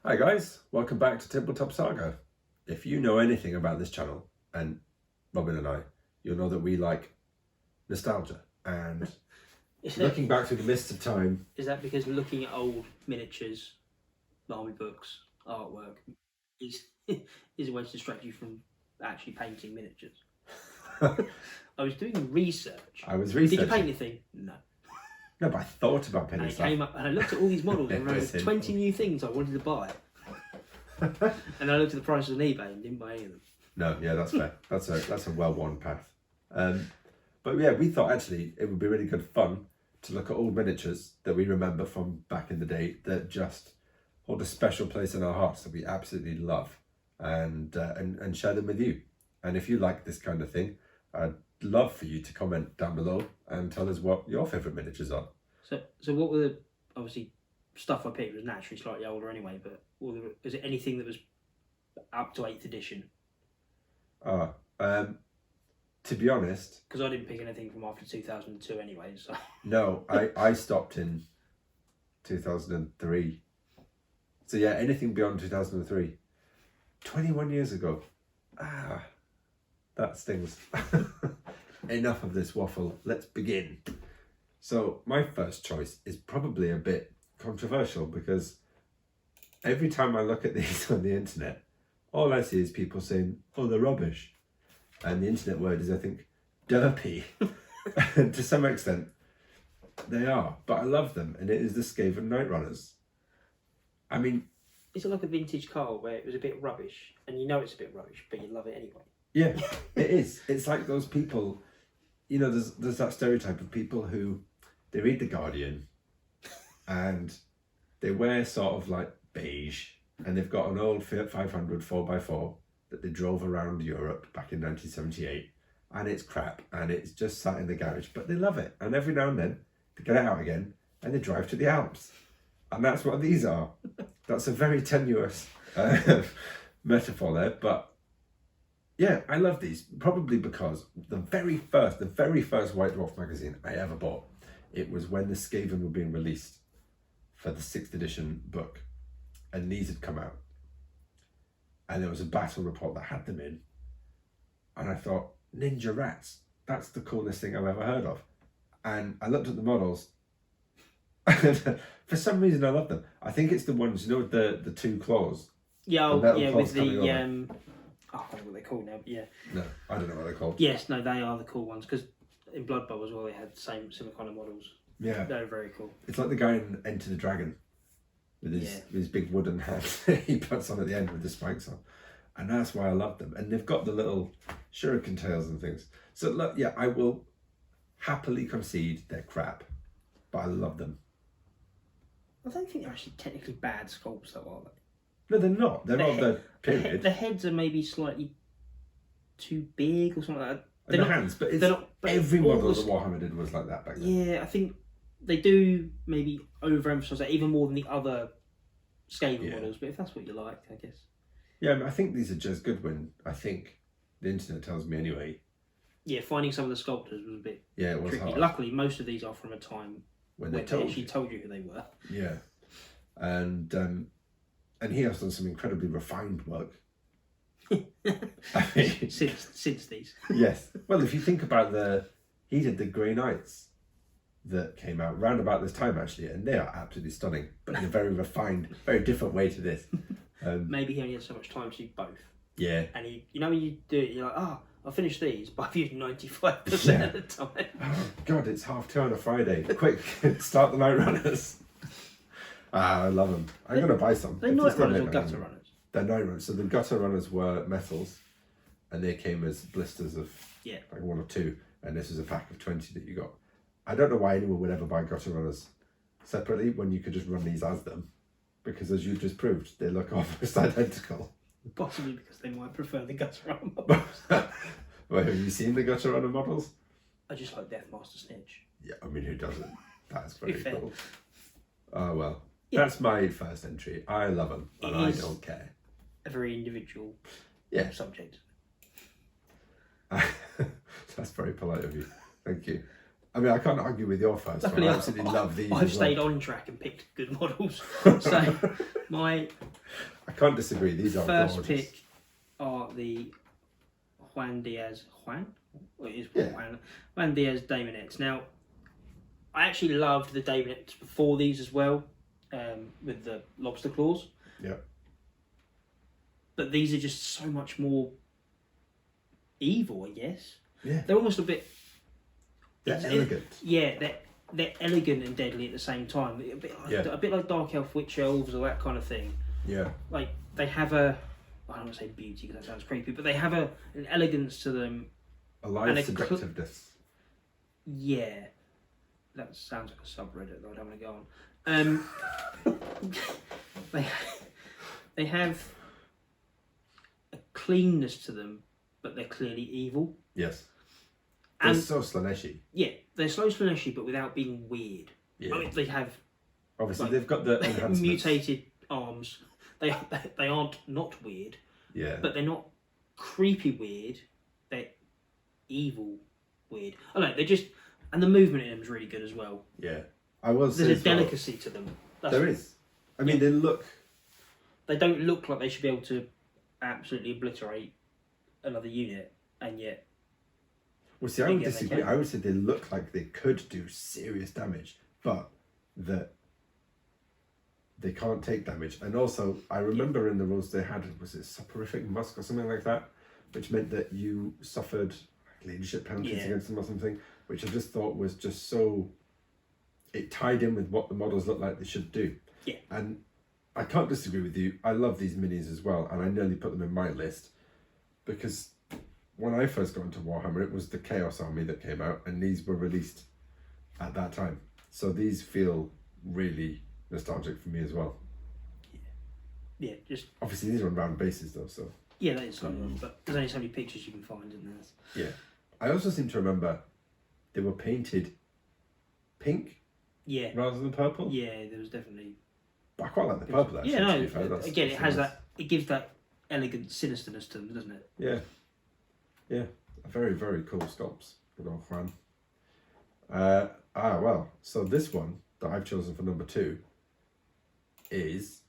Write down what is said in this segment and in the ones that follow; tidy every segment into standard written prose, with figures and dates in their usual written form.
Hi guys, welcome back to Tabletop Saga. If you know anything about this channel, and Robin and I, you'll know that we like nostalgia and looking back through the mists of time. Is that because looking at old miniatures, army books, artwork is a way to distract you from actually painting miniatures? I was doing research. I was researching. Did you paint anything? No. No, but I thought about painting And I stuff. came up and I looked at all these models and remembered 20 new things I wanted to buy. And I looked at the prices on eBay and didn't buy any of them. No, yeah, that's fair. That's a well-worn path. But yeah, we thought actually it would be really good fun to look at old miniatures that we remember from back in the day that just hold a special place in our hearts that we absolutely love, and share them with you. And if you like this kind of thing, I'd love for you to comment down below and tell us what your favourite miniatures are. So what were the, obviously stuff I picked was naturally slightly older anyway, but was it anything that was up to 8th edition? To be honest, because I didn't pick anything from after 2002 anyway. So no, I stopped in 2003. So yeah, anything beyond 2003. 21 years ago. That stings. Enough of this waffle. Let's begin. So my first choice is probably a bit controversial because every time I look at these on the internet, all I see is people saying, "Oh, they're rubbish." And the internet word is, I think, derpy. To some extent, they are. But I love them, and it is the Skaven Night Runners. I mean... Is it like a vintage car where it was a bit rubbish, and you know it's a bit rubbish, but you love it anyway? Yeah, it is. It's like those people, you know, there's that stereotype of people who, they read The Guardian, and they wear sort of like beige, and they've got an old Fiat 500 4x4 that they drove around Europe back in 1978, and it's crap, and it's just sat in the garage, but they love it. And every now and then they get it out again and they drive to the Alps, and that's what these are. That's a very tenuous metaphor there, but yeah, I love these, probably because the very first White Dwarf magazine I ever bought, it was when the Skaven were being released for the 6th edition book, and these had come out. And there was a battle report that had them in. And I thought, Ninja Rats, that's the coolest thing I've ever heard of. And I looked at the models. And for some reason, I love them. I think it's the ones, you know, with the two claws. Yeah, with the... I don't know what they're called now, but yeah. No, I don't know what they're called. Yes, no, they are the cool ones. Because in Blood Bowl as well, they had the similar kind of models. Yeah. They're very cool. It's like the guy in Enter the Dragon. With his big wooden hat he puts on at the end with the spikes on. And that's why I love them. And they've got the little shuriken tails and things. So look, yeah, I will happily concede they're crap, but I love them. I don't think they're actually technically bad sculpts though, are they? No, they're not. They're not the period. The heads are maybe slightly too big or something like that. And the hands, but it's every model that Warhammer did was like that back then. Yeah, I think they do maybe overemphasize that even more than the other Skaven models, but if that's what you like, I guess. Yeah, I think these are just good when, I think, the internet tells me anyway. Yeah, finding some of the sculptors was a bit tricky. Hard. Luckily, most of these are from a time when they actually told you who they were. Yeah. And he has done some incredibly refined work. I mean, since these. Yes. Well, if you think about he did the Grey Knights that came out round about this time actually, and they are absolutely stunning, but in a very refined, very different way to this. Maybe he only had so much time to do both. Yeah. And when you do it, you're like, I'll finish these, but I've used 95% of the time. Oh God, it's 2:30 on a Friday. Quick, start the Night Runners. I love them. I'm going to buy some. They're Night Runners or Gutter Runners? They're Night Runners. So the Gutter Runners were metals, and they came as blisters of like 1 or 2, and this was a pack of 20 that you got. I don't know why anyone would ever buy Gutter Runners separately when you could just run these as them, because as you just proved, they look almost identical. Possibly because they might prefer the Gutter Runner models. Well, have you seen the Gutter Runner models? I just like Deathmaster Snitch. Yeah, I mean, who doesn't? That's very fair. Cool. Oh, well. Yeah. That's my first entry. I love them, and I don't care. A very individual subject. That's very polite of you. Thank you. I mean, I can't argue with your first one. Luckily, I absolutely love these. I've as well. stayed on track and picked good models. So my I can't disagree. These are first gorgeous. pick are the Juan Diaz. Juan? Well, it is Yeah. Juan Diaz Daemonettes. Now, I actually loved the Daemonettes before these as well, with the lobster claws. Yeah. But these are just so much more evil, I guess. Yeah. They're almost a bit. They're elegant. Yeah, they're elegant and deadly at the same time. A bit like Dark Elf Witch Elves or that kind of thing. Yeah. Like they have I don't want to say beauty because that sounds creepy, but they have an elegance to them. A live seductiveness. Yeah, that sounds like a subreddit that I don't want to go on. They have a cleanness to them, but they're clearly evil. Yes. They're And so Slaneshi. yeah, they're slow Slaneshi, but without being weird. Yeah. I mean, they have Obviously, they've got the enhancements. mutated arms. They aren't not weird, Yeah. but they're not creepy weird. They're evil weird. I don't know. They're just, and the movement in them is really good as well. Yeah. I will say There's a as well, delicacy to them. there is. I mean, they look. They don't look like they should be able to absolutely obliterate another unit, and yet. Well, see, I would Yeah, they disagree. can. I would say they look like they could do serious damage, but that they can't take damage. And also, I remember in the rules they had, was it soporific musk or something like that, which meant that you suffered leadership penalties against them or something, which I just thought was just so. It tied in with what the models look like they should do. Yeah. And I can't disagree with you. I love these minis as well, and I nearly put them in my list because when I first got into Warhammer, it was the Chaos Army that came out, and these were released at that time. So these feel really nostalgic for me as well. Yeah, just Obviously, these are on round bases though, so. yeah, that is something. But there's only so many pictures you can find in there. Yeah. I also seem to remember they were painted pink Yeah, rather than purple. yeah, there was definitely. But I quite like the purple actually. Yeah, to no. be fair. Again, it that's has nice. that. It gives that elegant sinisterness to them, doesn't it? Yeah. Yeah. A very, very cool sculpts. Good old Juan. Well, so this one that I've chosen for number 2 is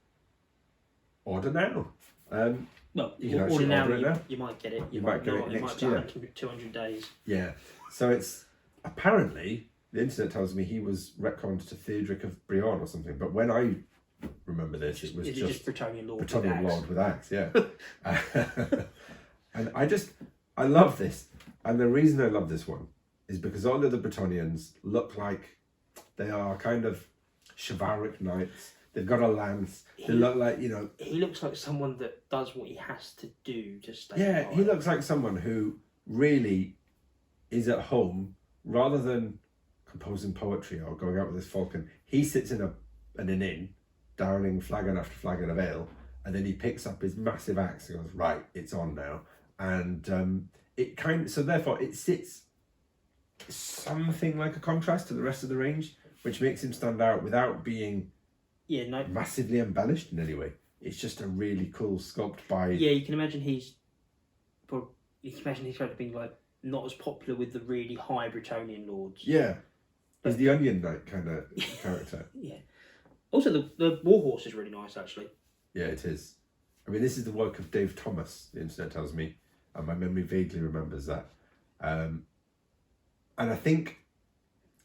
Order Now. Well, You can actually order it now. you might get it. You might get it not. next It might year. be 200 days. Yeah. So it's apparently the internet tells me he was retconned to Theodoric of Brion or something. But when I remember this, it was Is it just Bretonian Lord? Bretonian with axe? Lord with axe, yeah. And I love this. And the reason I love this one is because all the other Bretonians look like they are kind of chivalric knights. They've got a lance. They look like, He looks like someone that does what he has to do to stay yeah, alive. he looks like someone who really is at home rather than composing poetry or going out with his falcon. He sits in an inn, downing flagon after flagon of ale, and then he picks up his massive axe and goes, right, it's on now. And so therefore it sits something like a contrast to the rest of the range, which makes him stand out without being massively embellished in any way. It's just a really cool sculpt by. Yeah, you can imagine he's kind of being like not as popular with the really high Bretonian lords. Yeah, he's the Onion Knight kind of character. Yeah. Also, the warhorse is really nice, actually. Yeah, it is. I mean, this is the work of Dave Thomas, the internet tells me, and my memory vaguely remembers that. And I think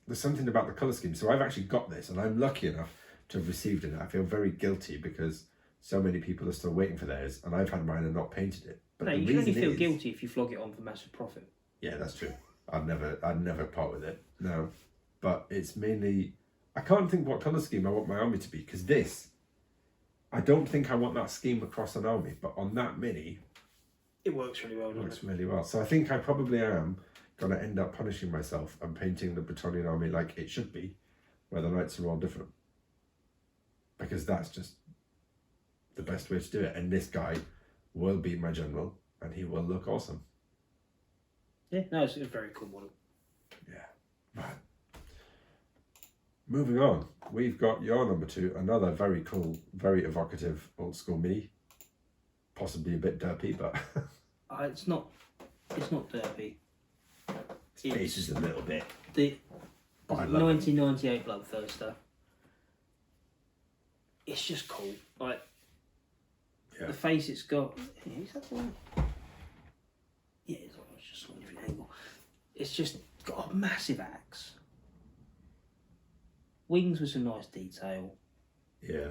there's something about the colour scheme. So I've actually got this, and I'm lucky enough to have received it. I feel very guilty because so many people are still waiting for theirs, and I've had mine and not painted it. But No, the you can only reason feel is- guilty if you flog it on for massive profit. Yeah, that's true. I'd never part with it. No, but it's mainly I can't think what colour scheme I want my army to be because this. I don't think I want that scheme across an army, but on that mini, It works really well, it doesn't works it? really well. So I think I probably am going to end up punishing myself and painting the Bretonian army like it should be, where the knights are all different. Because that's just the best way to do it. And this guy will be my general, and he will look awesome. Yeah, no, it's a very cool model. Yeah, right. Moving on, we've got your number 2, another very cool, very evocative old school mini. Possibly a bit derpy, but It's not derpy. its face is a little bit. But I love it. 1998 Bloodthirster. It's just cool. Like, Yeah. the face it's got. Is that the one? Yeah, it's just on a different angle. It's just got a massive axe. Wings with some nice detail. Yeah.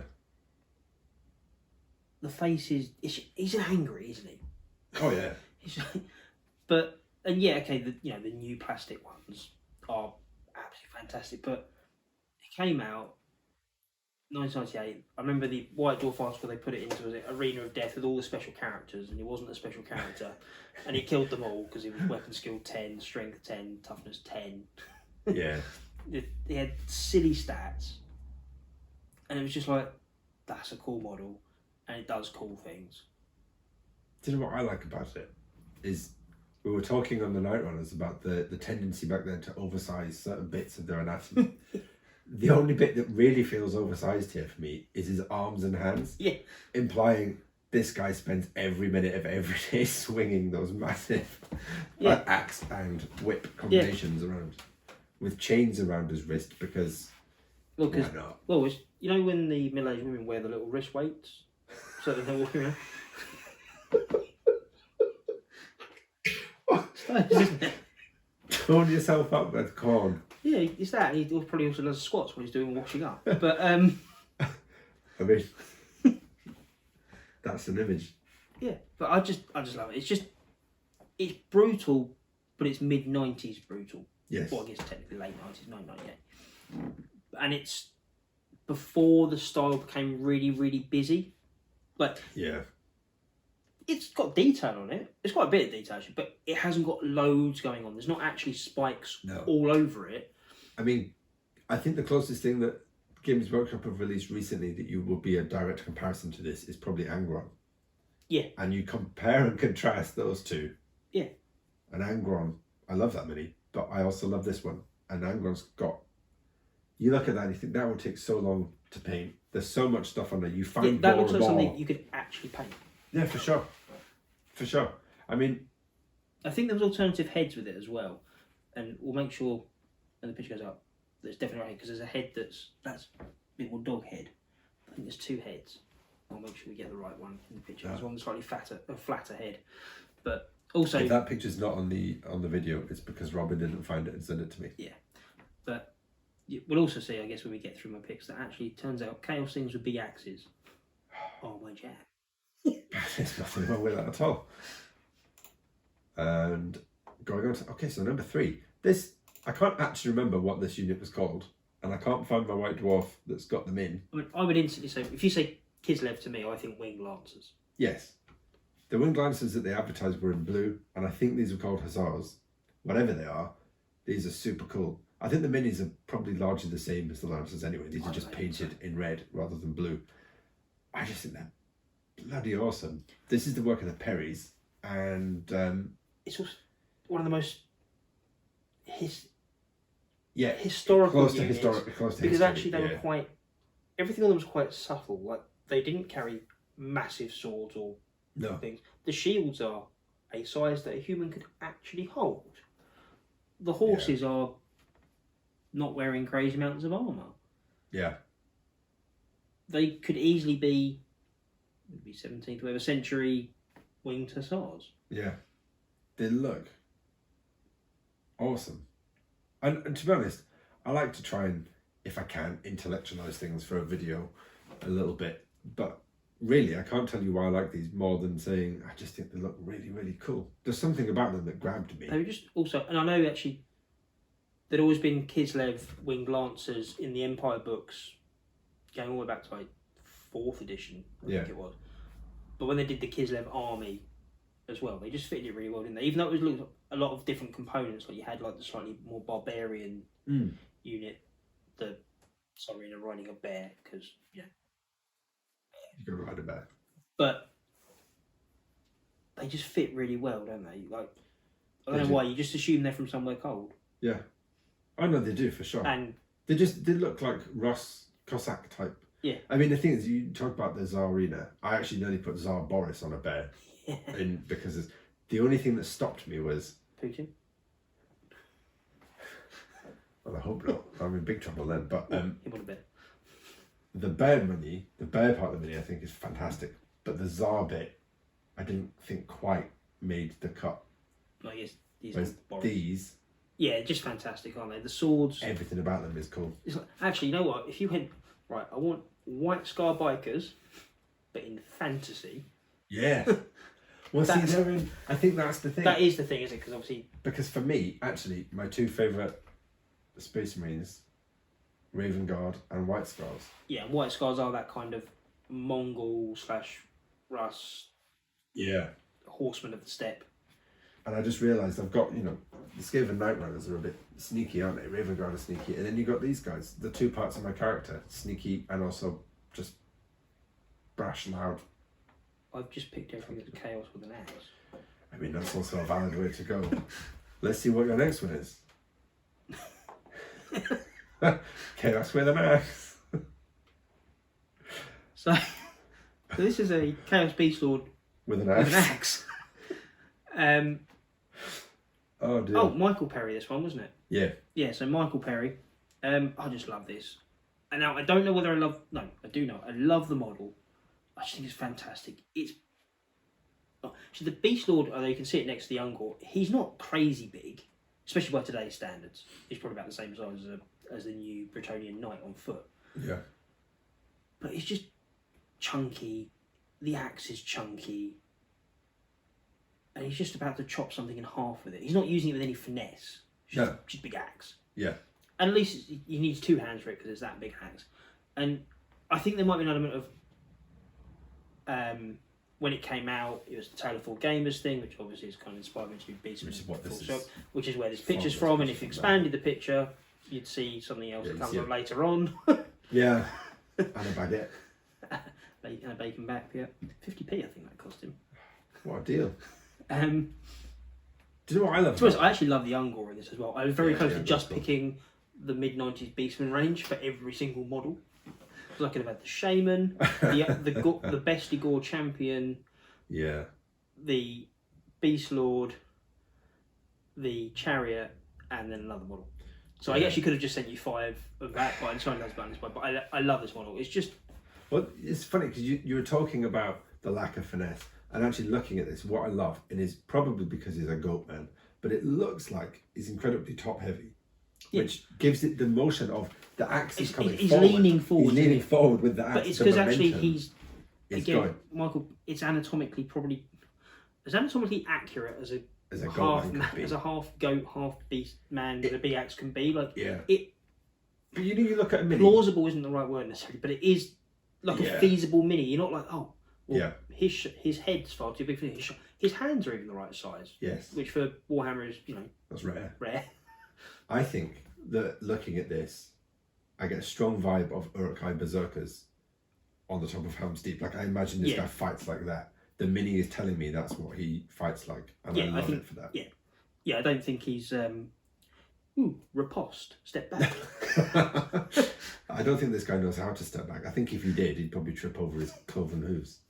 The face is. He's angry, isn't he? Oh yeah. But and yeah, okay. The new plastic ones are absolutely fantastic. But it came out 1998. I remember the White Dwarf article they put it into was Arena of Death with all the special characters, and he wasn't a special character, and he killed them all because he was weapon skill 10, strength 10, toughness 10. Yeah. He had silly stats, and it was just like, that's a cool model, and it does cool things. Do you know what I like about it? Is we were talking on the Night Runners about the tendency back then to oversize certain bits of their anatomy. The only bit that really feels oversized here for me is his arms and hands. Yeah. Implying this guy spends every minute of every day swinging those massive axe and whip combinations around. With chains around his wrist because why not? Well, it's, when the middle-aged women wear the little wrist weights so that they're walking around? Isn't it? Tone yourself up with corn. Yeah, it's that. He probably also does squats when he's doing washing up. But I mean, that's an image. Yeah, but I just love it. It's brutal, but it's mid-90s brutal. Yes. Well, I guess technically late 90s, 1998. And it's before the style became really, really busy. Like, yeah, it's got detail on it. It's quite a bit of detail, actually, but it hasn't got loads going on. There's not actually spikes all over it. I mean, I think the closest thing that Games Workshop have released recently that you will be a direct comparison to this is probably Angron. Yeah. And you compare and contrast those two. Yeah. And Angron, I love that mini, but I also love this one. And Angron's got, you look at that and you think that will take so long to paint. There's so much stuff on there. You find that looks like something you could actually paint. Yeah, for sure. For sure. I mean, I think there was alternative heads with it as well. And we'll make sure when the picture goes up, there's definitely right, because there's a head that's a bit more dog head. I think there's two heads. I'll make sure we get the right one in the picture. There's one slightly flatter head. But also, if that picture's not on the video, it's because Robin didn't find it and send it to me. Yeah. But we'll also see, I guess, when we get through my picks, that actually turns out Chaos things with big axes. Oh my jam. There's nothing wrong with that at all. And going on to, so number 3. This, I can't actually remember what this unit was called, and I can't find my White Dwarf that's got them in. I would instantly say, if you say Kislev to me, I think Winged Lancers. Yes. The Winged Lancers that they advertised were in blue, and I think these were called Hussars. Whatever they are, these are super cool. I think the minis are probably largely the same as the Lancers anyway. These are just painted in red rather than blue. I just think they're bloody awesome. This is the work of the Perrys, and it's also one of the most historical close units, to because history, actually they were quite, everything on them was quite subtle. Like, they didn't carry massive swords or things. The shields are a size that a human could actually hold. The horses are not wearing crazy amounts of armour. Yeah. They could easily be 17th whatever century winged hussars. Yeah. They look awesome. And to be honest, I like to try and, if I can, intellectualise things for a video a little bit. But really, I can't tell you why I like these more than saying I just think they look really, really cool. There's something about them that grabbed me. They were just also, and I know actually there'd always been Kislev Winged Lancers in the Empire books, going all the way back to like 4th edition, I think it was. But when they did the Kislev army as well, they just fitted it really well, didn't they? Even though it was a lot of different components, like you had like the slightly more barbarian unit, the Tsarina riding a bear, because you can ride a bear. But they just fit really well, don't they? Like, I don't know why, you just assume they're from somewhere cold. Yeah. I know they do, for sure. And they look like Ross Cossack type. Yeah. I mean, the thing is, you talk about the Tsarina. I actually nearly put Tsar Boris on a bear. Because the only thing that stopped me was Putin. Well, I hope not. I'm in big trouble then. But He would have been. the bear part of the mini, I think is fantastic. But the Tsar bit, I didn't think quite made the cut. No, he's Whereas these, yeah, just fantastic, aren't they? The swords. everything about them is cool. It's like, actually, you know what? If you went right, I want White Scar bikers, but in fantasy. Yeah. Well, see, they're in. I think that's the thing. That is the thing, isn't it? Because obviously. Because for me, actually, my two favourite Space Marines, Raven Guard and White Scars. Yeah, White Scars are that kind of Mongol / Rus. Yeah. Horseman of the steppe. And I just realised I've got, the Skaven Night Riders are a bit sneaky, aren't they? Raven Guard are sneaky. And then you've got these guys, the two parts of my character, sneaky and also just brash, loud. I've just picked everything that's chaos with an axe. I mean, that's also a valid way to go. Let's see what your next one is. Chaos with an axe. So this is a Chaos Beast Lord with an axe. Oh dear. Oh, Michael Perry, this one, wasn't it? Yeah. Yeah, so Michael Perry. I just love this. And now I don't know whether I love. No, I do know. I love the model. I just think it's fantastic. It's. Oh, so the Beast Lord, although you can see it next to the Ungor, he's not crazy big, especially by today's standards. He's probably about the same size as the new Bretonian Knight on foot. Yeah. But he's just chunky. The axe is chunky. And he's just about to chop something in half with it. He's not using it with any finesse. It's just big axe. Yeah. And at least he needs two hands for it because it's that big axe. And I think there might be an element of when it came out, it was the Tale of Four Gamers thing, which obviously is kind of inspired me to do Beastman. Which is where this picture's from. And if you expanded the picture, you'd see something else that comes up later on. Yeah. And a baguette. And a bacon back, yeah. 50p, I think that cost him. What a deal. Do you know what I love? I actually love the Ungor in this as well. I was very close to just picking the mid-90s Beastman range for every single model. Because I could have had the Shaman, the Bestie Gore Champion, the Beast Lord, the Chariot, and then another model. So I actually could have just sent you 5 of that, but I'm trying to balance this, but I love this model. It's just... Well, it's funny because you were talking about the lack of finesse. And actually looking at this, what I love, and is probably because he's a goat man, but it looks like he's incredibly top heavy, which gives it the motion of the axe is coming he's forward. Leaning forward. He's leaning forward with the axe. But it's because actually Michael, it's anatomically probably as anatomically accurate as a half goat, half beast man with a big axe can be. But you look at a mini. Plausible isn't the right word necessarily, but it is like a feasible mini. You're not like his head's far too big for his hands are even the right size. Yes. Which for Warhammer is, that's rare. Rare. I think that looking at this, I get a strong vibe of Uruk-hai Berserkers on the top of Helm's Deep. Like, I imagine this guy fights like that. The mini is telling me that's what he fights like. And I love it for that. Yeah. Yeah, I don't think he's riposte. Step back. I don't think this guy knows how to step back. I think if he did, he'd probably trip over his cloven hooves.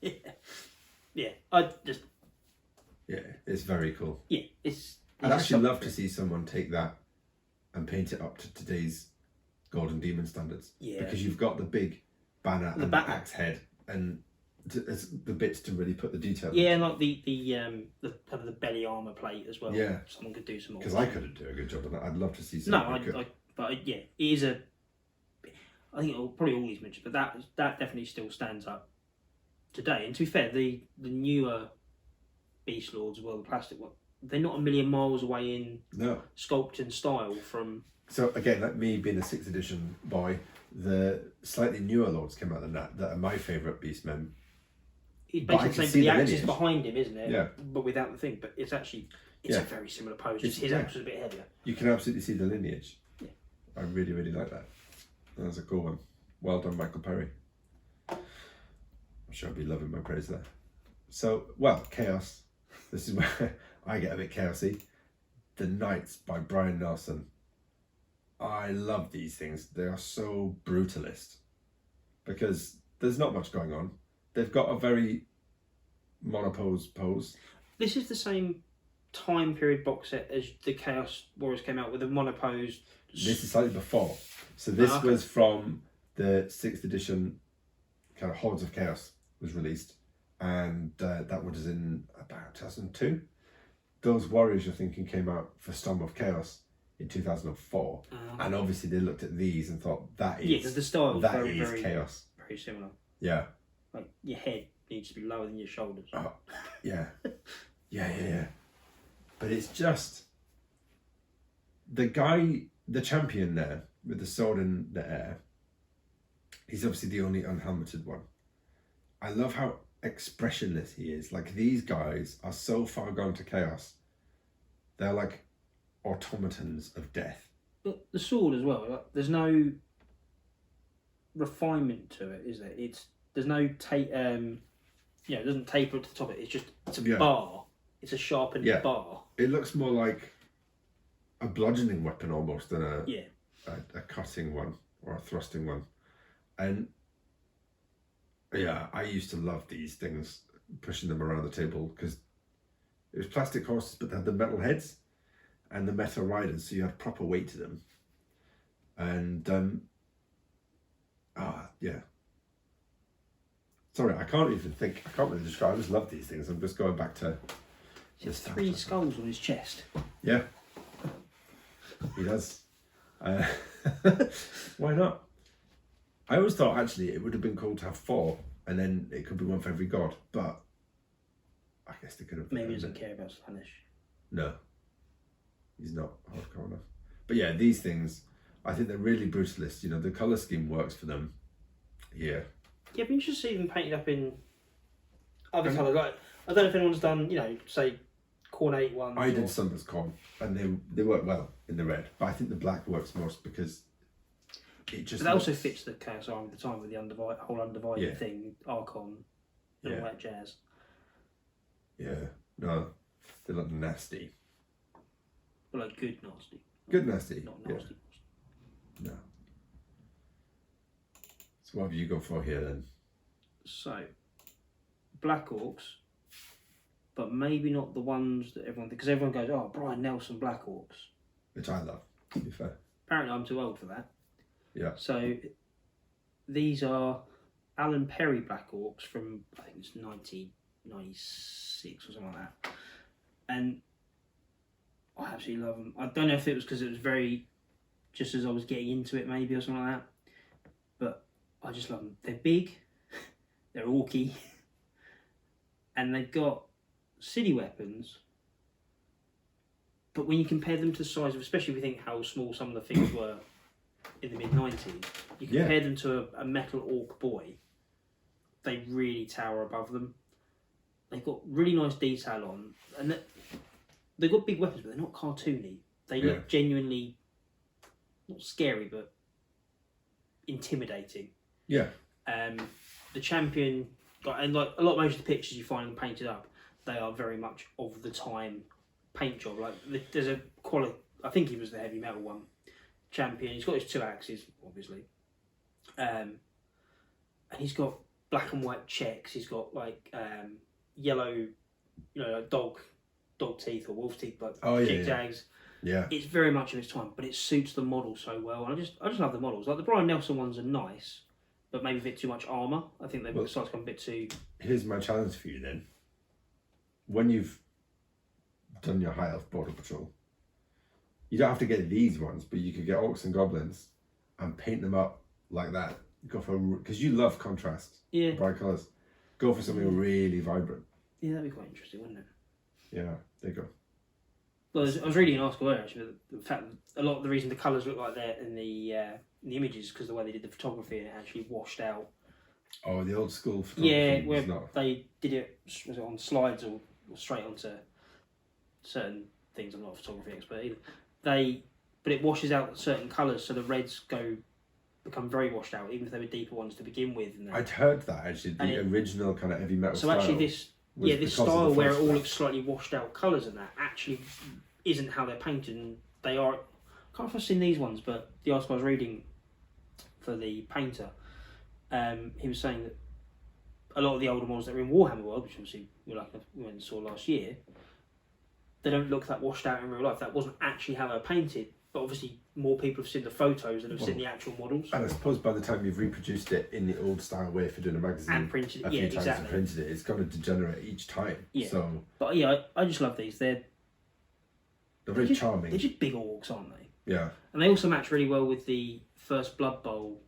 Yeah, it's very cool. Yeah, I'd actually love to see someone take that and paint it up to today's Golden Demon standards. Yeah. Because you've got the big banner and the axe head and the bits to really put the detail in. Yeah, and like the kind of the belly armour plate as well. Yeah. Someone could do some more. Because I couldn't do a good job on that. I'd love to see someone. It is a... I think probably all these mentioned, but that definitely still stands up today. And to be fair, the newer Beast Lords, well, the plastic one, they're not a million miles away in sculpt and style from... So again, like me being a 6th edition boy, the slightly newer Lords came out than that are my favourite Beastmen. He's basically the axe is behind him, isn't it? Yeah. But without the thing. But it's actually a very similar pose. Just his axe was a bit heavier. You can absolutely see the lineage. Yeah. I really, really like that. That's a cool one. Well done, Michael Perry. I'm sure I'll be loving my praise there. So, Chaos. This is where I get a bit chaosy. The Knights by Brian Nelson. I love these things. They are so brutalist. Because there's not much going on. They've got a very monopose pose. This is the same time period box set as the Chaos Warriors came out with a monopose. This is slightly before. So this okay. was from the 6th edition, kind of Hordes of Chaos was released, and that was in about 2002. Those Warriors, you're thinking, came out for Storm of Chaos in 2004, and obviously they looked at these and thought that is because the style that very, is very chaos. very similar. Yeah. Like your head needs to be lower than your shoulders. Oh, yeah. Yeah. But it's just the guy, the champion there with the sword in the air. He's obviously the only unhelmeted one. I love how expressionless he is. Like, these guys are so far gone to chaos. They're like automatons of death. But the sword as well. Like, there's no refinement to it, is there? There's no tape. It doesn't taper to the top of it. It's a bar. It's a sharpened bar. It looks more like a bludgeoning weapon almost than a cutting one or a thrusting one. And yeah, I used to love these things, pushing them around the table, because it was plastic horses, but they had the metal heads and the metal riders, so you had proper weight to them. And sorry, I can't really describe. I just love these things. I'm just going back to He has 3 skulls on his chest. Yeah, he does. Why not? I always thought actually it would have been cool to have 4, and then it could be one for every god. But I guess they could have. Maybe he doesn't care about Slaanesh. No, he's not hardcore enough. But yeah, these things, I think they're really brutalist. You know, the color scheme works for them here. Yeah, but you should see them painted up in other colours. Like, I don't know if anyone's done, say, Cornate ones. I did some as corn, and they work well in the red. But I think the black works most because it just. But that also fits the Chaos Army at the time with the whole undivided thing, Archon, and all that jazz. Yeah, no, they look nasty. Well, like good nasty. Good nasty. Not nasty. No. So what have you got for here then? So, Black Orcs, but maybe not the ones that everyone thinks, because everyone goes, oh, Brian Nelson Black Orcs. Which I love, to be fair. Apparently I'm too old for that. Yeah. So, these are Alan Perry Black Orcs from, I think it's 1996 or something like that. And I absolutely love them. I don't know if it was because it was very, just as I was getting into it maybe or something like that. But I just love them. They're big, they're orky, and they've got city weapons. But when you compare them to the size of, especially if you think how small some of the things were in the mid-90s, you compare them to a metal orc boy, they really tower above them. They've got really nice detail on, and they've got big weapons, but they're not cartoony. They look genuinely, not scary, but intimidating. Yeah. The champion, and like a lot of most of the pictures you find them painted up, they are very much of the time paint job. Like there's a quality. I think he was the heavy metal one. Champion. He's got his 2 axes, obviously, and he's got black and white checks. He's got like yellow, like dog teeth or wolf teeth, like zigzags. Yeah. It's very much of its time, but it suits the model so well. And I just love the models. Like the Brian Nelson ones are nice, but maybe a bit too much armour. I think they've started to become a bit too. Here's my challenge for you then. When you've done your high elf border patrol, you don't have to get these ones, but you could get orcs and goblins and paint them up like that. Go for, because you love contrast, bright colours. Go for something really vibrant. Yeah, that'd be quite interesting, wouldn't it? Yeah, there you go. Well, I was reading an article earlier actually. The fact that a lot of the reason the colours look like they're in the images because the way they did the photography and it actually washed out. Oh, the old school photography. Yeah, where they did it, was it on slides or straight onto certain things. I'm not a photography expert either. But it washes out certain colours, so the reds become very washed out, even if they were deeper ones to begin with. And I'd heard that actually, the original kind of heavy metal style. So actually this style where it all looks slightly washed out colours and that actually isn't how they're painted, and they are. I can't remember if I've seen these ones, but the article I was reading for the painter, he was saying that a lot of the older models that were in Warhammer World, which obviously we went and saw last year, they don't look that washed out in real life. That wasn't actually how they were painted. But obviously, more people have seen the photos than have seen the actual models. And I suppose by the time you've reproduced it in the old style way for doing a magazine And printed it, a few times and printed it, it's going to degenerate each time. Yeah. So, but yeah, I just love these. They're very charming. They're just big orcs, aren't they? Yeah. And they also match really well with the first Blood Bowl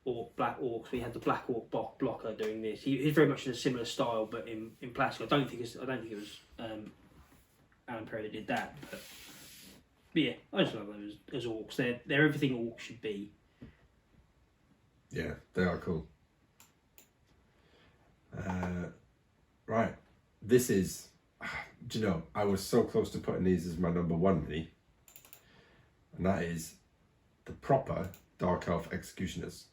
or Black Orcs. We had the Black Orc blocker doing this. He's very much in a similar style, but in plastic. I don't think it was Alan Perry that did that. But yeah, I just love them as orcs. They're everything orcs should be. Yeah, they are cool. Right, this is. Do you know? I was so close to putting these as my number one mini, and that is the proper Dark Elf Executioners.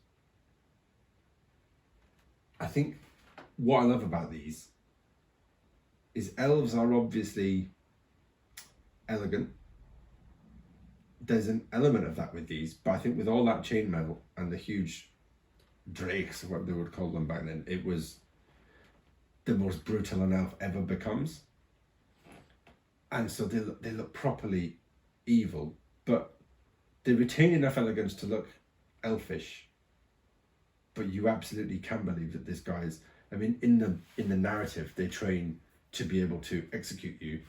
I think what I love about these is elves are obviously elegant. There's an element of that with these, but I think with all that chainmail and the huge drakes, what they would call them back then, it was the most brutal an elf ever becomes. And so they look properly evil, but they retain enough elegance to look elfish. But you absolutely can believe that this guy's. I mean, in the narrative, they train to be able to execute you,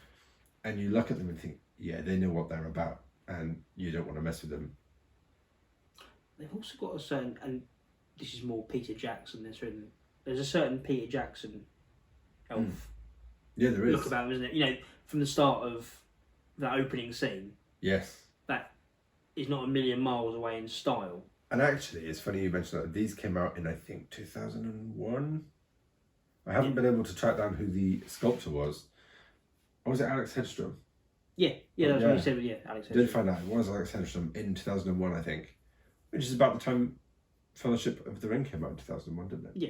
and you look at them and think, yeah, they know what they're about. And you don't want to mess with them. They've also got a certain, and this is more Peter Jackson. There's a certain Peter Jackson elf. Yeah, there is. Look about them, isn't it? You know, from the start of that opening scene. Yes. That is not a million miles away in style. And actually, it's funny you mentioned that. These came out in, I think, 2001. I haven't been able to track down who the sculptor was. Or was it Alex Hedstrom? Yeah, that's what you said. Yeah, Alex Hedstrom. Did find out it was Alex Hedstrom in 2001, I think, which is about the time Fellowship of the Ring came out in 2001, didn't it? Yeah.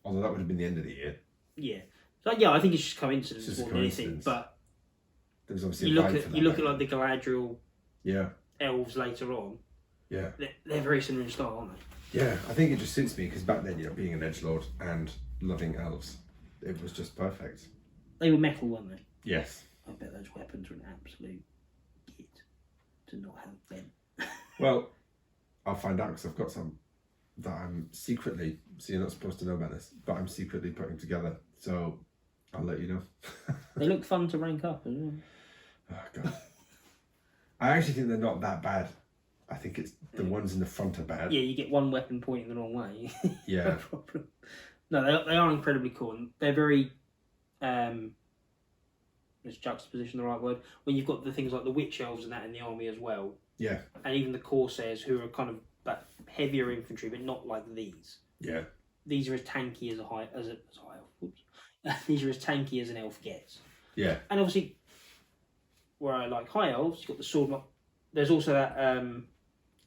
Although that would have been the end of the year. Yeah. So yeah, I think it's just coincidence It's just more than anything. But there's obviously you look at like the Galadriel elves later on. Yeah. They're very similar in style, aren't they? Yeah, I think it just suits me because back then, being an edgelord and loving elves, it was just perfect. They were metal, weren't they? Yes. I bet those weapons were an absolute git to not have them. Well, I'll find out because I've got some that I'm secretly, so you're not supposed to know about this, but I'm secretly putting together. So I'll let you know. They look fun to rank up as well. Oh, God. I actually think they're not that bad. I think it's the ones in the front are bad. Yeah, you get one weapon pointing the wrong way. Yeah. No problem. No, they are incredibly cool. And they're very... is juxtaposition the right word? When you've got the things like the witch elves and that in the army as well. Yeah. And even the corsairs who are kind of that heavier infantry, but not like these. Yeah. These are as tanky as a high elf. Oops. These are as tanky as an elf gets. Yeah. And obviously, where I like high elves, you've got the sword. There's also that.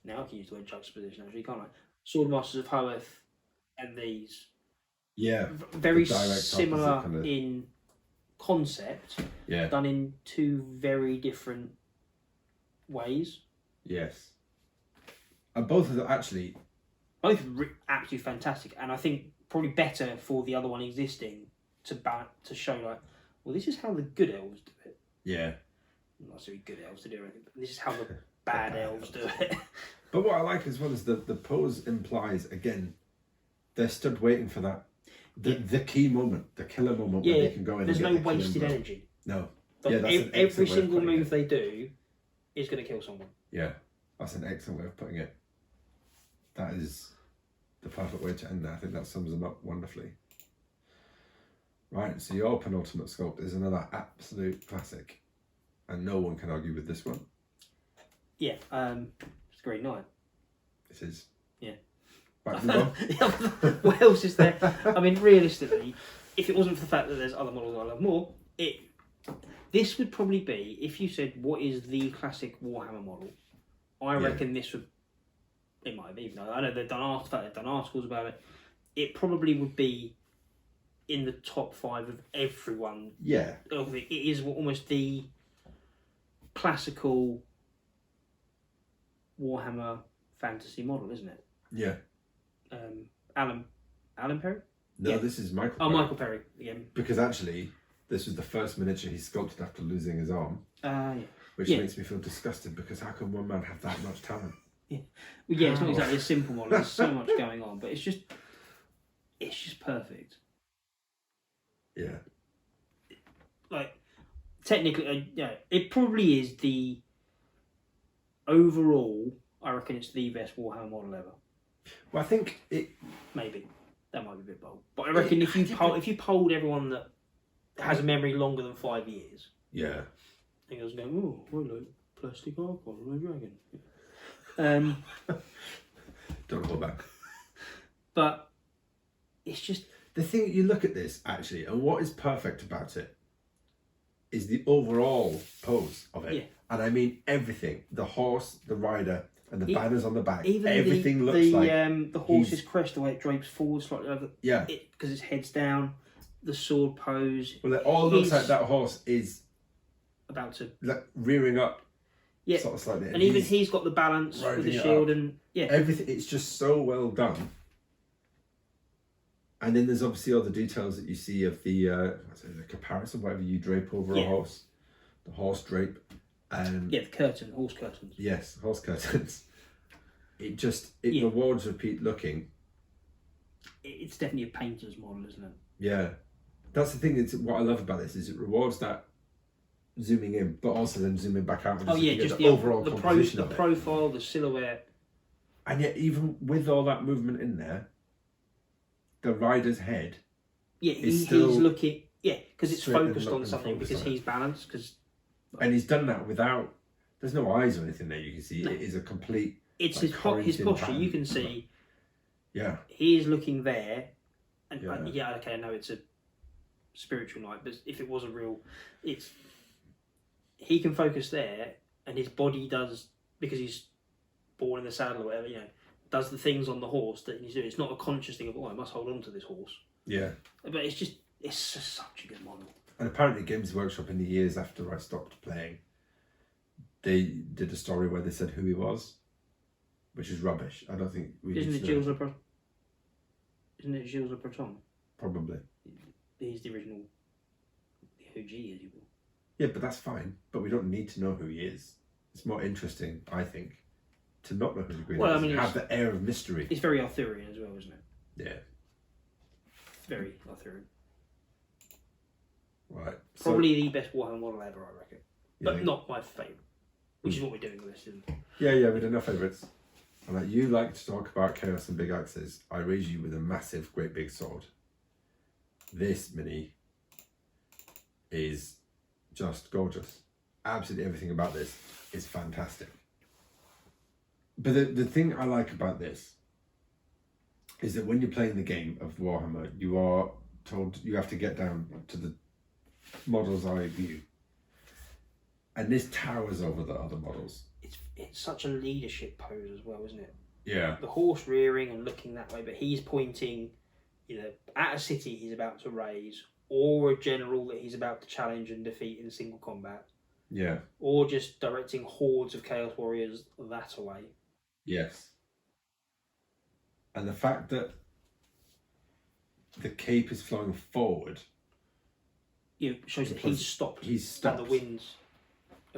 Now I can use the word juxtaposition actually, can't I? Sword Masters of Hoeth and these. Yeah. Very similar kind of... in concept. Yeah. Done in two very different ways. Yes. And both of them actually. Both absolutely fantastic, and I think probably better for the other one existing to show like, well, this is how the good elves do it. Yeah. Not necessarily good elves to do anything, but this is how the bad elves do it. But what I like as well is the pose implies, again, they're stood waiting for that, the key moment, the killer moment where they can go in there's and get no wasted energy. No. Like every single move they do is going to kill someone. Yeah, that's an excellent way of putting it. That is the perfect way to end that. I think that sums them up wonderfully. Right, so your penultimate sculpt is another absolute classic. And no one can argue with this one. Yeah, it's Green Knight. It is. Yeah. Right, move on. What else is there? I mean, realistically, if it wasn't for the fact that there's other models I love more, this would probably be, if you said, what is the classic Warhammer model, I reckon this would, it might have even, I know they've done articles about it, it probably would be in the top 5 of everyone. Yeah. It is almost the classical Warhammer fantasy model, isn't it? Yeah. Alan Perry? No, this is Michael Perry. Oh, Michael Perry again. Because actually, this was the first miniature he sculpted after losing his arm, Yeah. which makes me feel disgusted because how can one man have that much talent? Yeah. Well, yeah, it's not exactly a simple model. There's so much going on, but it's just perfect. Yeah. Like, technically, it probably is the overall. I reckon it's the best Warhammer model ever. Well, I think it. Maybe that might be a bit bold, but I reckon if you polled everyone that has a memory longer than 5 years, Yeah. I think I was going, oh, I like plastic arc on a dragon. Don't hold back. But it's just the thing. You look at this actually, and what is perfect about it is the overall pose of it. Yeah. And I mean everything: the horse, the rider, and the banners on the back. Even everything looks like the horse's crest, the way it drapes forward slightly over. Yeah. Because its head's down. The sword pose. Well, it all looks like that horse is about to like rearing up. Yeah. Sort of slightly. And even he's got the balance with the shield and everything. It's just so well done. And then there's obviously all the details that you see of the comparison, whatever you drape over a horse, the horse drape, and the curtain, horse curtains. Yes, horse curtains. It rewards repeat looking. It's definitely a painter's model, isn't it? Yeah, that's the thing. It's what I love about this is it rewards that zooming in, but also then zooming back out. And just the overall composition the of it. profile, the silhouette. And yet, even with all that movement in there, the rider's head. Yeah, he's looking. Yeah, because it's focused on something. Because he's balanced. And he's done that without. There's no eyes or anything there. You can see it is a complete. It's his posture. Pattern. You can see. Yeah. He is looking there, and okay, I know it's a spiritual night, but if it was a real, he can focus there, and his body does, because he's born in the saddle or whatever, does the things on the horse that he's doing. It's not a conscious thing of, I must hold on to this horse. Yeah. But it's just such a good model. And apparently Games Workshop, in the years after I stopped playing, they did a story where they said who he was, which is rubbish. I don't think we Isn't it Gilles Le Breton? Probably. He's the original, the OG, as you will. Yeah, but that's fine. But we don't need to know who he is. It's more interesting, I think, to not know who the Green is and have the air of mystery. It's very Arthurian as well, isn't it? Yeah. Very Arthurian. Right. Probably the best Warhammer model ever, I reckon. But not my favourite. Which is what we're doing with this, isn't it? Yeah, we did our favourites. And you like to talk about chaos and big axes. I raise you with a massive, great big sword. This mini is just gorgeous. Absolutely everything about this is fantastic. But the thing I like about this is that when you're playing the game of Warhammer, you are told you have to get down to the model's eye view. And this towers over the other models. It's such a leadership pose as well, isn't it? Yeah. The horse rearing and looking that way, but he's pointing either at a city he's about to raise, or a general that he's about to challenge and defeat in single combat. Yeah. Or just directing hordes of Chaos Warriors that away. Yes. And the fact that the cape is flowing forward. Shows that he's stopped. He's stopped. And the winds.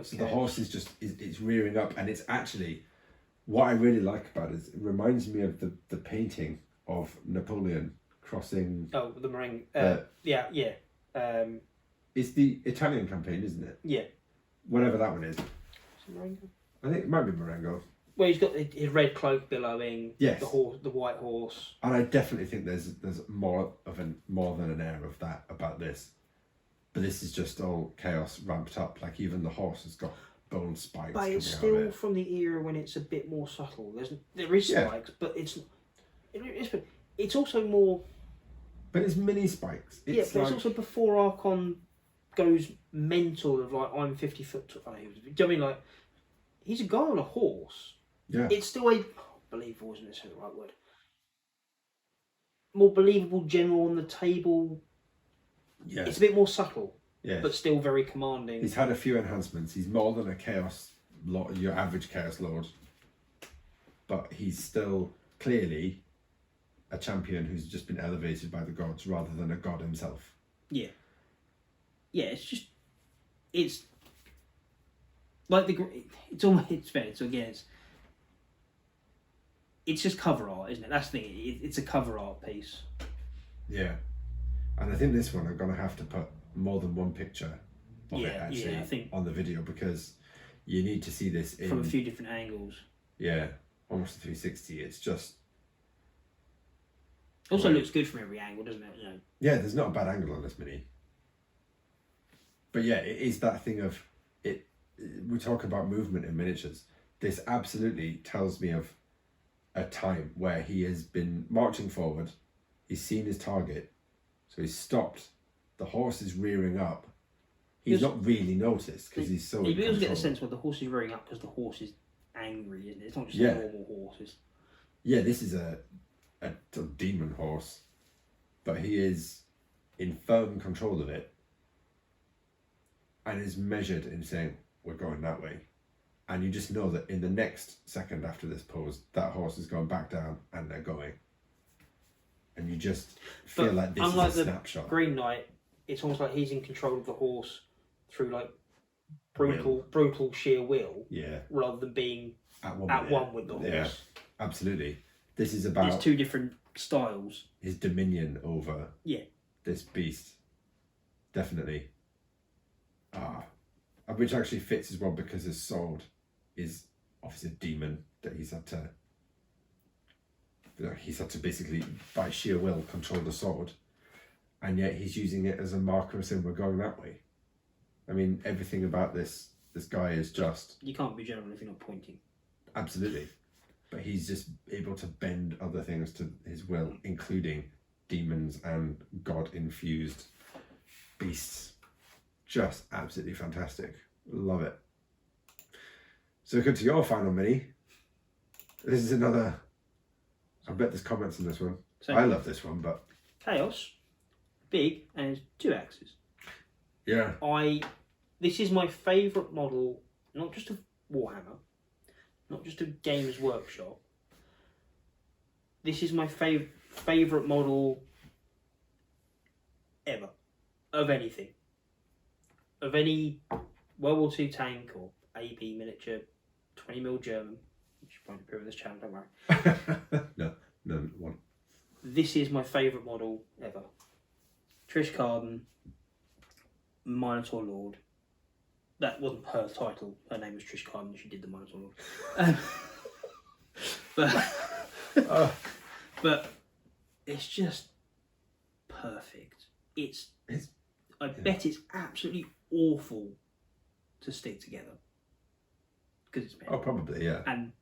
So the horse is just, it's rearing up, and it's actually, what I really like about it is it reminds me of the painting of Napoleon crossing. Oh, the meringue. Yeah. It's the Italian campaign, isn't it? Yeah. Whatever that one is. Is it Marengo? I think it might be Marengo. Well, he's got his red cloak billowing. Yes. The white horse. And I definitely think there's more than an air of that about this. But this is just all chaos ramped up. Like even the horse has got bone spikes. But it's still from the era when it's a bit more subtle. There is spikes, but it's also more. But it's mini spikes. It's also before Archon goes mental of like, I'm 50 foot. Do you know what I mean? Like, he's a guy on a horse. Yeah. It's still believable, isn't necessarily the right word. More believable general on the table. Yeah. It's a bit more subtle. Yeah. But still very commanding. He's had a few enhancements. He's more than a chaos lord, your average chaos lord. But he's still clearly a champion who's just been elevated by the gods rather than a god himself. Yeah. yeah, it's like it's almost, it's fair. So again, it's just cover art, isn't it? That's the thing. It's a cover art piece. Yeah, and I think this one I'm gonna have to put more than one picture of it actually I think on the video, because you need to see this from a few different angles. Yeah, almost a 360. It's just also looks good from every angle, doesn't it? You know. Yeah, there's not a bad angle on this mini. But yeah, it is that thing of it. We talk about movement in miniatures. This absolutely tells me of a time where he has been marching forward. He's seen his target, so he's stopped. The horse is rearing up. He's not really noticed because he's so. You also get the sense where the horse is rearing up because the horse is angry, isn't it? It's not just a normal horse. Yeah, this is a demon horse, but he is in firm control of it and is measured in saying, we're going that way. And you just know that in the next second after this pose, that horse has gone back down and they're going. And you just feel like this is a snapshot. Green Knight, it's almost like he's in control of the horse through like brutal sheer will. Yeah. Rather than being at one with the horse. Yeah, absolutely. This is about... It's two different styles. His dominion over this beast. Definitely. Which actually fits as well because his sword is obviously a demon that he's had to basically by sheer will control the sword, and yet he's using it as a marker saying we're going that way. I mean, everything about this guy is just... You can't be general if you're not pointing. Absolutely. But he's just able to bend other things to his will, including demons and god-infused beasts. Just absolutely fantastic. Love it. So we come to your final mini. This is another... I bet there's comments on this one. So, I love this one, but... Chaos, big, and it's 2 axes. Yeah. This is my favourite model, not just of Warhammer, not just of Games Workshop. This is my favourite model ever. Of anything. Of any World War II tank or AP miniature, 20mm German, which won't appear on this channel, don't worry. No one. This is my favourite model ever. Trish Carden, Minotaur Lord. That wasn't her title. Her name was Trish Carden. She did the Minotaur Lord. But it's just perfect. I bet it's absolutely awful to stick together because it's metal. Oh, probably, yeah. And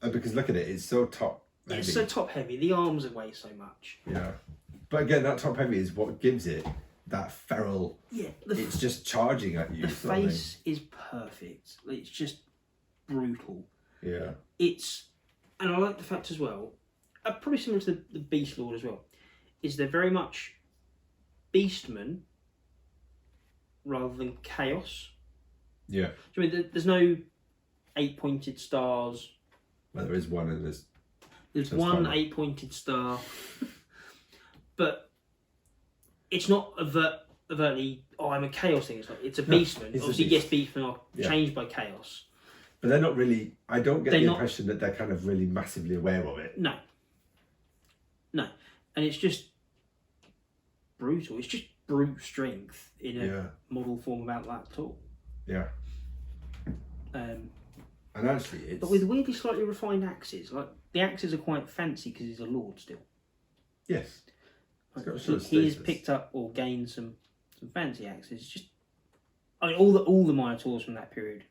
because look at it, it's so top heavy. It's so top heavy. The arms weigh so much. Yeah, but again, that top heavy is what gives it that feral. Yeah, it's just charging at you. The face is perfect. It's just brutal. Yeah. And I like the fact as well, probably similar to the Beast Lord as well, is they're very much Beastmen rather than Chaos. Yeah. I mean, there's no 8-pointed stars. Well, there is one, and there's one 8-pointed star, but it's not overtly. Oh, I'm a Chaos thing. It's a Beastman. Obviously, yes, Beastmen are changed by Chaos. But they're not really. I don't get the impression that they're kind of really massively aware of it. No. And it's just brutal. It's just brute strength in a model form about that tall. Yeah. And actually, it's... But with weirdly slightly refined axes. Like, the axes are quite fancy because he's a lord still. Yes. He has picked up or gained some fancy axes. It's just... I mean, all the Minotaurs from that period,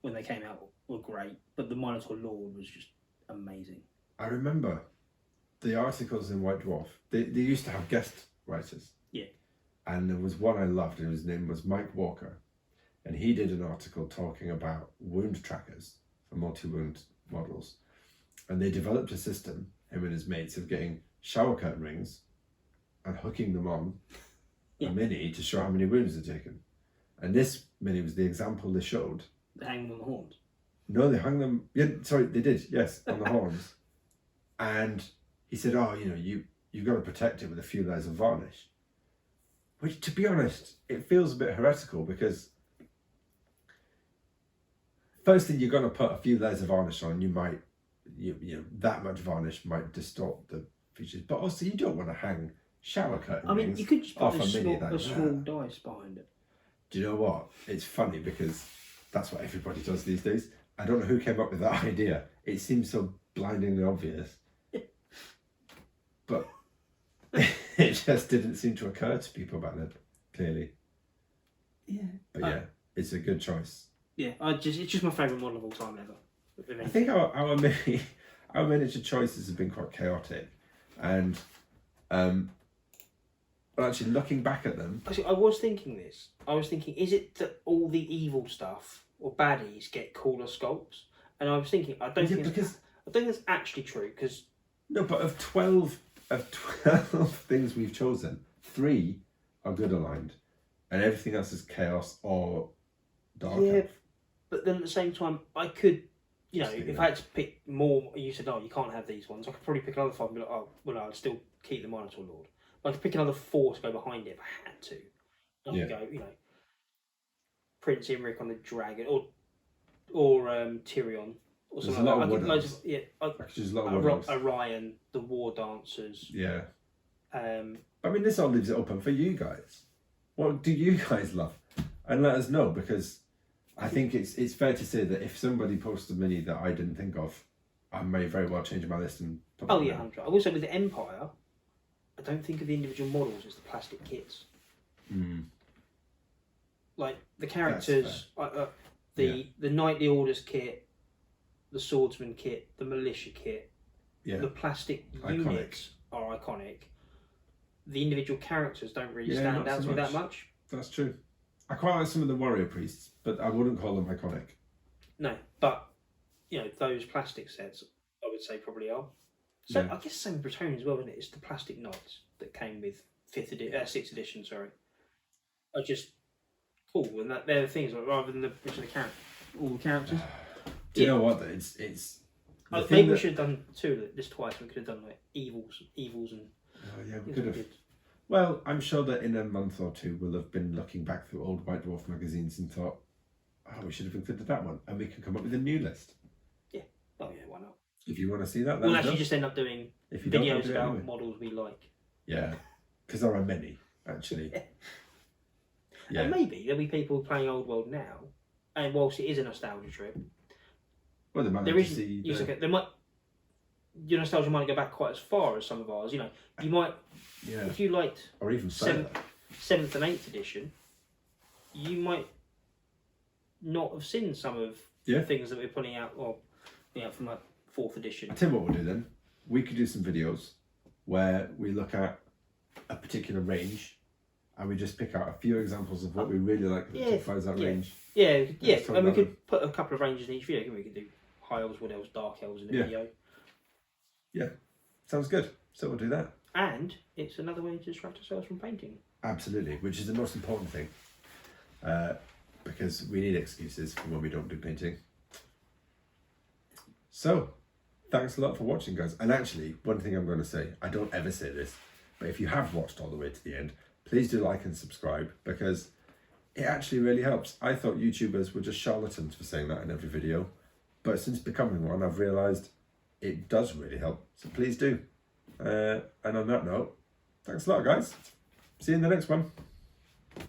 when they came out, were great. But the Minotaur Lord was just amazing. I remember the articles in White Dwarf. They used to have guest writers. Yeah. And there was one I loved, and his name was Mike Walker. And he did an article talking about wound trackers for multi-wound models. And they developed a system, him and his mates, of getting shower curtain rings and hooking them on a mini to show how many wounds they'd taken. And this mini was the example they showed. They hang them on the horns? No, they hung them... Yeah, sorry, they did, yes, on the horns. And he said, you've got to protect it with a few layers of varnish. Which, to be honest, it feels a bit heretical because firstly, you're going to put a few layers of varnish on, and you might, you know, that much varnish might distort the features. But also, you don't want to hang shower curtain I mean, rings you could just put off a mini small dice behind it. Do you know what? It's funny because that's what everybody does these days. I don't know who came up with that idea. It seems so blindingly obvious. But it just didn't seem to occur to people back then, clearly. Yeah. But yeah, it's a good choice. Yeah, it's just my favourite model of all time ever. I think our miniature choices have been quite chaotic, and well, actually looking back at them, Actually, I was thinking, is it that all the evil stuff or baddies get cooler sculpts? And I was thinking, I don't think that's actually true because no, but of 12 things we've chosen, 3 are good aligned, and everything else is chaos or dark. Yeah, elf. but then at the same time, I could, you know, if I had to pick more, you said, oh, you can't have these ones. I could probably pick another 5 and be like, oh, well, no, I'd still keep the Minotaur Lord. But I could pick another 4 to go behind it if I had to. I could go, you know, Prince Imric on the dragon, or Tyrion, or There's something a lot like that. of wood elves. There's a lot of wood elves. Orion, the War Dancers. Yeah. I mean, this all leaves it open for you guys. What do you guys love? And let us know, because I think it's fair to say that if somebody posts a mini that I didn't think of, I may very well change my list and put them down. 100. I will say with the Empire, I don't think of the individual models as the plastic kits. Like the characters, the Knightly Orders kit, the Swordsman kit, the Militia kit, the plastic units are iconic. The individual characters don't really stand out to me that much. That's true. I quite like some of the warrior priests, but I wouldn't call them iconic. No, but you know, those plastic sets, I would say probably are. So I guess same with Bretonnian as well, isn't it? It's the plastic knights that came with 6th edition. Sorry, are just cool, and they're the things rather than all the characters. Do you know what? It's. Maybe we should have done this twice. We could have done like evils, and. Oh yeah, we could have. Well, I'm sure that in a month or 2 we'll have been looking back through old White Dwarf magazines and thought, oh, we should have included that one, and we can come up with a new list. Yeah. Oh yeah, why not? If you want to see that, we'll actually just end up doing videos about models we like. Yeah, because there are many actually. Yeah. And maybe there'll be people playing Old World now, and whilst it is a nostalgia trip, well, they might there is. Your nostalgia might go back quite as far as some of ours. You know, you might, if you liked, or even 7th and 8th edition, you might not have seen some of the things that we're putting out, or from like 4th edition. I tell you what we'll do then. We could do some videos where we look at a particular range, and we just pick out a few examples of what we really like that typifies that range. Yeah, and we could put a couple of ranges in each video. We could do High Elves, Wood Elves, Dark Elves in a video. Yeah, sounds good. So we'll do that. And it's another way to distract ourselves from painting. Absolutely, which is the most important thing. Because we need excuses for when we don't do painting. So, thanks a lot for watching, guys. And actually, one thing I'm going to say, I don't ever say this, but if you have watched all the way to the end, please do like and subscribe, because it actually really helps. I thought YouTubers were just charlatans for saying that in every video, but since becoming one, I've realised it does really help. So please do. And on that note, thanks a lot, guys. See you in the next one.